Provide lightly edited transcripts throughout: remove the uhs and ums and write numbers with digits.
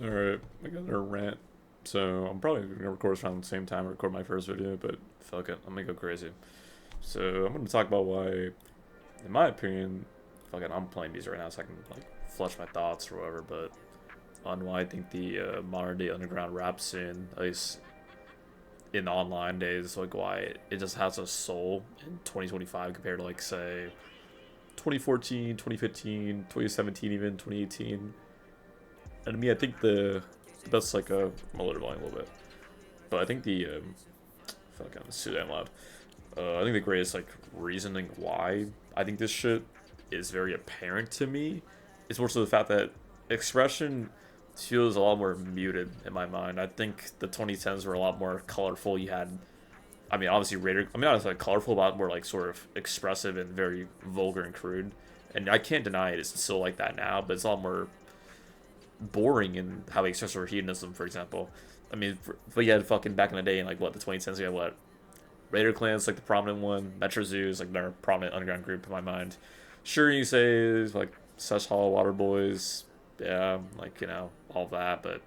Alright, I got a rant. So I'm probably gonna record this around the same time I record my first video, but fuck it, I'm gonna go crazy. So I'm gonna talk about why, in my opinion, fucking I'm playing these right now so I can like flush my thoughts or whatever, but on why I think the modern day underground rap scene, at least in the online days, like why it just has a soul in 2025 compared to like say 2014, 2015, 2017, even 2018. And to me, I think the best like I'm a little a little bit, but I think the fuck, it's too damn loud. I think the greatest like reasoning why I think this shit is very apparent to me is more so the fact that expression feels a lot more muted in my mind. I think the 2010s were a lot more colorful. You had, I mean, obviously Raider. I mean, not as like colorful, but more like sort of expressive and very vulgar and crude. And I can't deny it. It's still like that now, but it's a lot more boring in how they express their hedonism, for example. I mean, but you had fucking back in the day in like what the 2010s, you had what Raider Clan's like the prominent one, Metro Zoo is like their prominent underground group in my mind. Sure, you say like Such Hollow Water Boys, yeah, like all that, but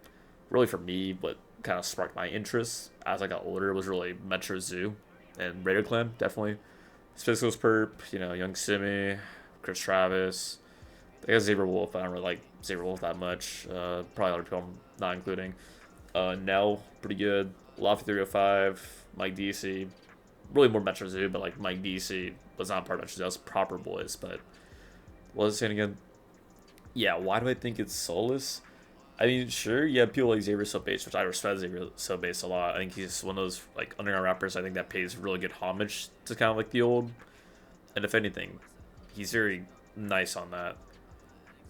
really for me, what kind of sparked my interest as I got older was really Metro Zoo and Raider Clan, definitely. Fiscal's Perp, Young Simi, Chris Travis, I guess Xavier Wolf. I don't really like Xavier Wolf that much. Probably other people I'm not including. Nell, pretty good. Lofty 305, Mike DC. Really more Metro Zoo, but like Mike DC was not part of Metro Zoo. That was Proper Boys. But what was I saying again? Yeah, why do I think it's soulless? I mean, sure, you have people like Xavier Sobase, which I respect Xavier Sobase a lot. I think he's one of those like underground rappers I think that pays really good homage to kind of like the old. And if anything, he's very nice on that.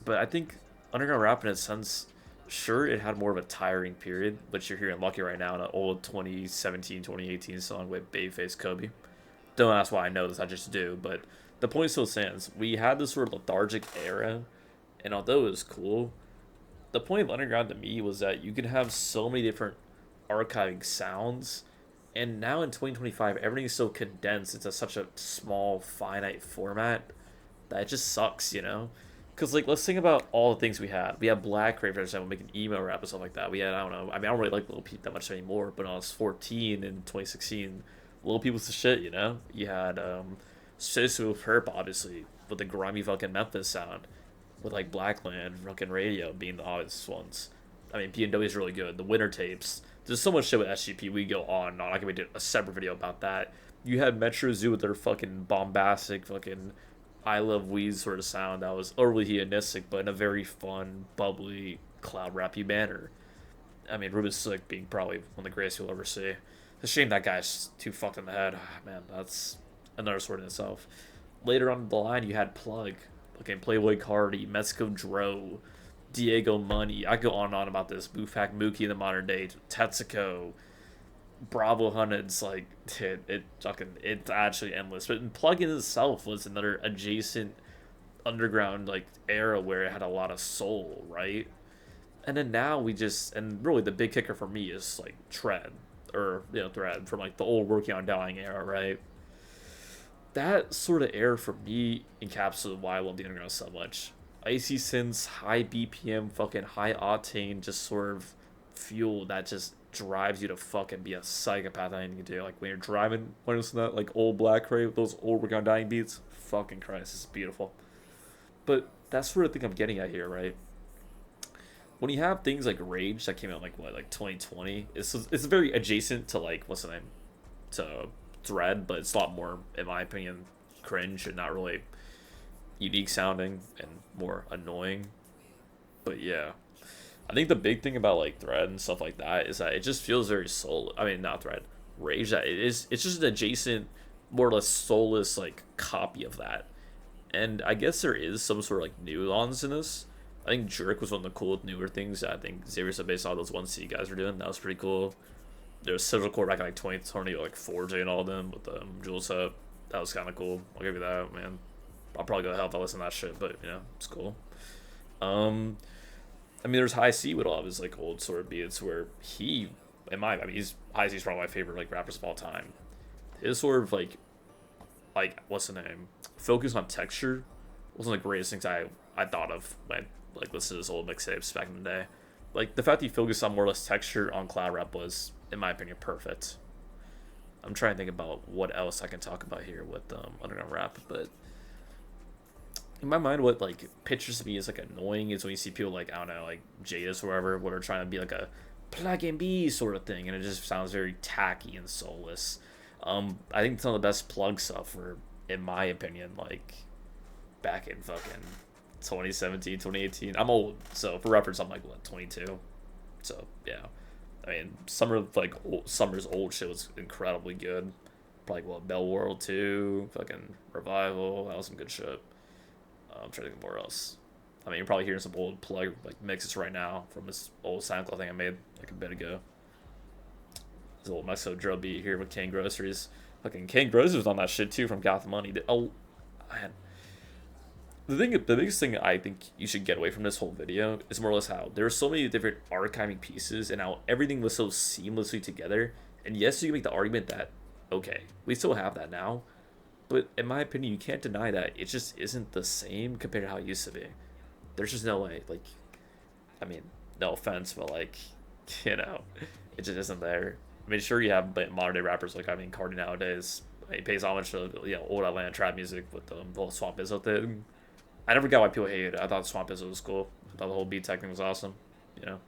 But I think underground rap in a sense, sure, it had more of a tiring period, but you're hearing Lucky right now in an old 2017, 2018 song with Babyface Kobe. Don't ask why I know this, I just do, but the point still stands. We had this sort of lethargic era, and although it was cool, the point of underground to me was that you could have so many different archiving sounds, and now in 2025, everything's so condensed into such a small, finite format that it just sucks. Because, like, let's think about all the things we had. We had Black Ray, for example, making emo rap and stuff like that. We had, I don't know, I mean, I don't really like Lil Peep that much anymore, but when I was 14 in 2016, Lil Peep was the shit. You had, Sisu Herb, obviously, with the grimy fucking Memphis sound, with, like, Blackland, fucking Radio being the obvious ones. I mean, P&W is really good. The Winter Tapes. There's so much shit with SGP. We go on and on. I can make a separate video about that. You had Metro Zoo with their fucking bombastic fucking I Love Weed sort of sound that was overly hedonistic, but in a very fun, bubbly, cloud rappy manner. I mean, Ruben Slick being probably one of the greatest you'll ever see. It's a shame that guy's too fucked in the head. Man, that's another story in itself. Later on the line, you had Plug, okay, Playboy Cardi, Mexico Dro, Diego Money. I go on and on about this. Bufak Mookie in the modern day, Tetsuko, Bravo Hunted's like it's actually endless. But plugin itself was another adjacent underground like era where it had a lot of soul, right? And then now we just and really the big kicker for me is like Tread or Thread from like the old Working on Dying era, right? That sort of era for me encapsulated why I love the underground so much. Icy synths, high BPM, fucking high octane, just sort of fuel that just drives you to fucking be a psychopath at anything you do. Like when you're driving, when you listen to that like old Black Ray with those old We're Gonna Dying beats, fucking Christ, it's beautiful. But that's sort of thing I'm getting at here, right? When you have things like Rage that came out like what, like 2020, it's very adjacent to like what's the name, to Thread, but it's a lot more, in my opinion, cringe and not really unique sounding and more annoying. But yeah, I think the big thing about like Thread and stuff like that is that it just feels very soul. I mean, not Thread, Rage. That it is. It's just an adjacent, more or less soulless like copy of that. And I guess there is some sort of like nuance in this. I think Jerk was one of the cool newer things. I think Xavier Subase all those 1C guys were doing. That was pretty cool. There was Central Core back in like 2020, like 4J and all of them with the Jules Up. That was kind of cool. I'll give you that, man. I'll probably go to hell if I listen to that shit, but it's cool. I mean, there's High C with all of his like old sort of beats where I mean, he's High C's probably my favorite like rappers of all time. His sort of like what's the name? Focus on texture was one of the greatest things I thought of when like listening to his old mixtapes back in the day. like the fact that he focused on more or less texture on cloud rap was, in my opinion, perfect. I'm trying to think about what else I can talk about here with underground rap, but in my mind, what like pictures to me is like annoying is when you see people like, I don't know, like Jadis or whatever, what are trying to be like a plug and be sort of thing, and it just sounds very tacky and soulless. I think some of the best plug stuff were, in my opinion, like back in fucking 2017, 2018. I'm old, so for reference, I'm like what 22. So yeah, I mean, Summer's old shit was incredibly good. Like what Bell World 2, fucking Revival, that was some good shit. I'm trying to think of more else. I mean, you're probably hearing some old plug like mixes right now from this old SoundCloud thing I made like a bit ago. This old Mexico drill beat here with King Groceries. Fucking King Groceries was on that shit too from Gotham Money. Oh, man. The biggest thing I think you should get away from this whole video is more or less how there are so many different archiving pieces and how everything was so seamlessly together. And yes, you can make the argument that okay, we still have that now, but in my opinion, you can't deny that it just isn't the same compared to how it used to be. There's just no way. Like, I mean, no offense, but like, you know, it just isn't there. I mean, sure, you have modern day rappers like, I mean, Cardi nowadays. He pays homage to, you know, old Atlanta trap music with the whole Swamp Izzo thing. I never got why people hated it. I thought Swamp Izzo was cool. I thought the whole beat tech thing was awesome. You know,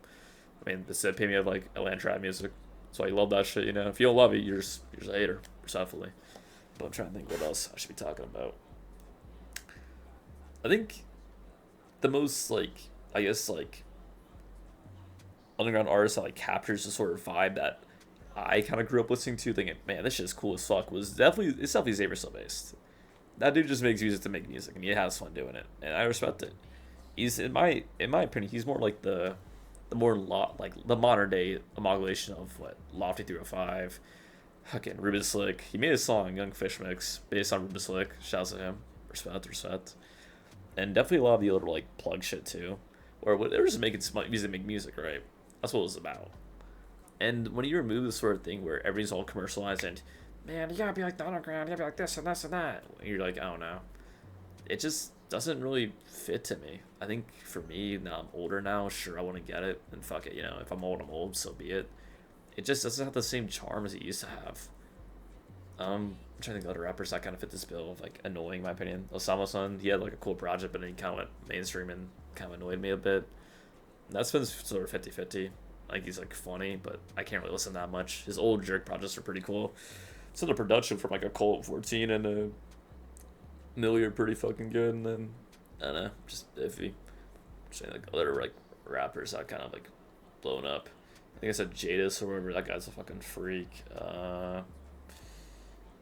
I mean, this is the epitome of like Atlanta trap music. So I love that shit. You know, if you don't love it, you're just a hater, respectfully. But I'm trying to think what else I should be talking about. I think the most like, I guess like underground artist that like captures the sort of vibe that I kind of grew up listening to, thinking, man, this shit is cool as fuck. It's definitely Xavier Still based. That dude just makes music to make music, and he has fun doing it, and I respect it. He's in my opinion, he's more like the like the modern day amalgamation of what Lofty 305, fucking Ruben Slick. He made a song Young Fish Mix based on Ruben Slick. Shouts to him, respect, and definitely a lot of the other like plug shit too, or they're just making music, make music, right? That's what it was about. And when you remove this sort of thing where everything's all commercialized and man, you gotta be like the underground, you gotta be like this and this and that. And you're like, I don't know. It just doesn't really fit to me. I think for me, now I'm older now, sure, I want to get it. And fuck it, you know, if I'm old, so be it. It just doesn't have the same charm as it used to have. I'm trying to think of other rappers that kind of fit this bill of like annoying, in my opinion. Osama-san, he had like a cool project, but then he kind of went mainstream and kind of annoyed me a bit. That's been sort of 50-50. Like, he's like funny, but I can't really listen that much. His old Jerk projects are pretty cool. Some of the production from like a Colt 14 and a Millie are pretty fucking good, and then I don't know, just iffy. Saying like other like rappers that kind of like blown up. I think I said Jadis or whatever. That guy's a fucking freak.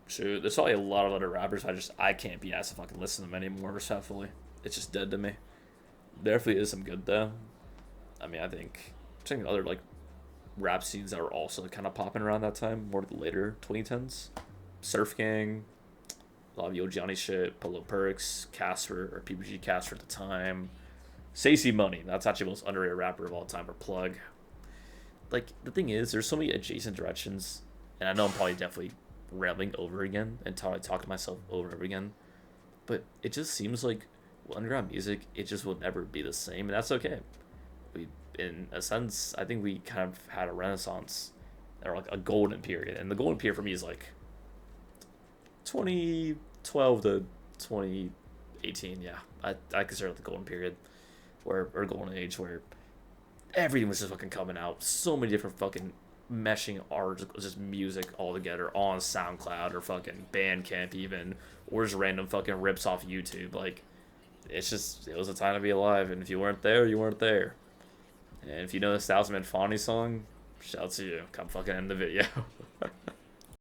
Shoot, there's probably a lot of other rappers. I can't be asked to fucking listen to them anymore. Respectfully, it's just dead to me. Definitely is some good though. I mean, I think other like rap scenes that were also kind of popping around that time, more the later 2010s. Surf Gang, a lot of Yo Johnny shit, Polo Perks, Casper, or PPG Casper at the time. Stacey Money, that's actually the most underrated rapper of all time, or Plug. Like, the thing is, there's so many adjacent directions, and I know I'm probably definitely rambling over again until I talk to myself over and over again, but it just seems like underground music, it just will never be the same, and that's okay. In a sense, I think we kind of had a renaissance, or like a golden period, and the golden period for me is like 2012 to 2018. Yeah, I consider it the golden period, or golden age, where everything was just fucking coming out. So many different fucking meshing art, just music all together on SoundCloud or fucking Bandcamp even, or just random fucking rips off YouTube. Like, it was a time to be alive, and if you weren't there, you weren't there. And if you know the Thousand Man Fonny song, shout out to you. Come fucking end the video.